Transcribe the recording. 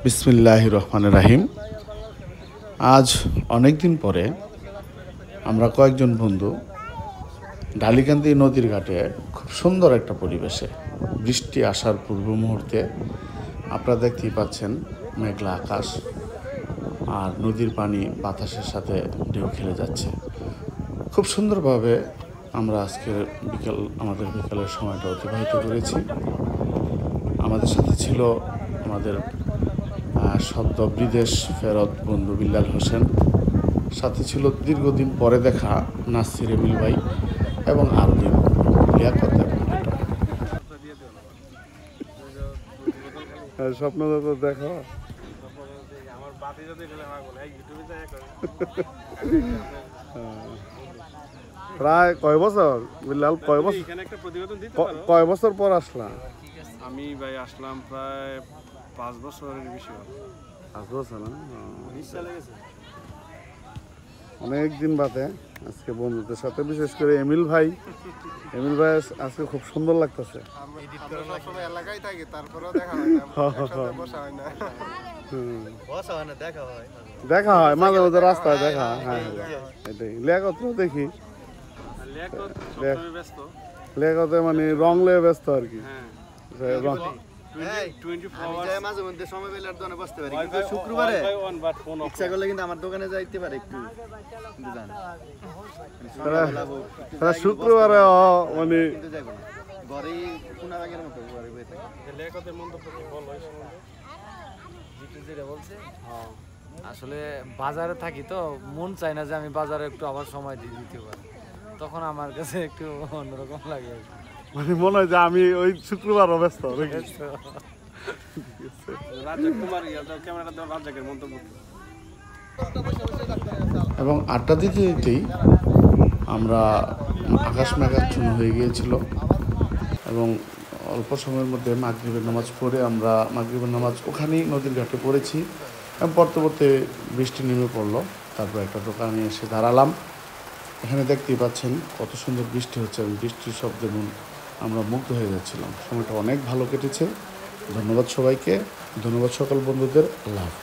বিসমিল্লাহির রহমানির রহিম। আজ অনেক দিন পরে আমরা কয়েকজন বন্ধু ঢালিকান্দি নদীর ঘাটে খুব সুন্দর একটা পরিবেশে বৃষ্টি আসার পূর্ব মুহূর্তে আপনারা দেখতেই পাচ্ছেন মেঘলা আকাশ আর নদীর পানি বাতাসের সাথে ঢেউ খেলে যাচ্ছে। খুব সুন্দরভাবে আমরা আজকের আমাদের বিকালের সময়টা অতিবাহিত করেছি। আমাদের সাথে ছিল আমাদের সদ্য বিদেশ ফেরত বন্ধু বিল্লাল হোসেন, সাথে ছিল দীর্ঘদিন পরে দেখা নাসির এমিল ভাই এবং আরবি লিয়াকত এবং স্বপ্ন দেখো প্রায় কয় বছর বিল্লাল, কয় বছর পর আসলাম? আমি ভাই আসলাম প্রায় 5 বছরের বেশি। 5 বছর না, অনেক দিন বাদে আজকে বন্ধুদের সাথে, বিশেষ করে এমিল ভাই আজকে খুব সুন্দর লাগতেছে। দেখা হয় মাঝে মাঝে রাস্তায় দেখা হয়। হ্যাঁ এটাই লিয়াকত দেখি, লিয়াকতে মানে রং লয়ে ব্যস্ত আর কি। শুক্রবারে ইচ্ছা করলে কিন্তু আমার দোকানে যাইতে পারে একটু, শুক্রবারে মানে ঘরেই পুনার আগের মতো আসলে বাজারে থাকি তো মন চাই না যে আমি বাজারে একটু আবার সময় দিয়ে দিতে পারি, তখন আমার কাছে একটু অন্যরকম লাগে। মানে মনে হয় যে আমি ওই শুক্রবারও ব্যস্ত। এবং আড্ডা দিতে দিতেই আমরা আকাশ মেঘাচ্ছন্ন হয়ে গিয়েছিল এবং অল্প সময়ের মধ্যে মাগরিবের নামাজ পড়ে আমরা মাগরিবের নামাজ ওখানেই নদীর ঘাটে পড়েছি এবং পড়তে পড়তে বৃষ্টি নেমে পড়লো। তারপর একটা দোকানে এসে দাঁড়ালাম। এখানে দেখতেই পাচ্ছেন কত সুন্দর বৃষ্টি হচ্ছে এবং বৃষ্টির শব্দে আমরা মুগ্ধ হয়ে যাচ্ছিলাম। সময়টা অনেক ভালো কেটেছে। ধন্যবাদ সবাইকে, ধন্যবাদ সকল বন্ধুদের। আল্লাহ হাফেজ।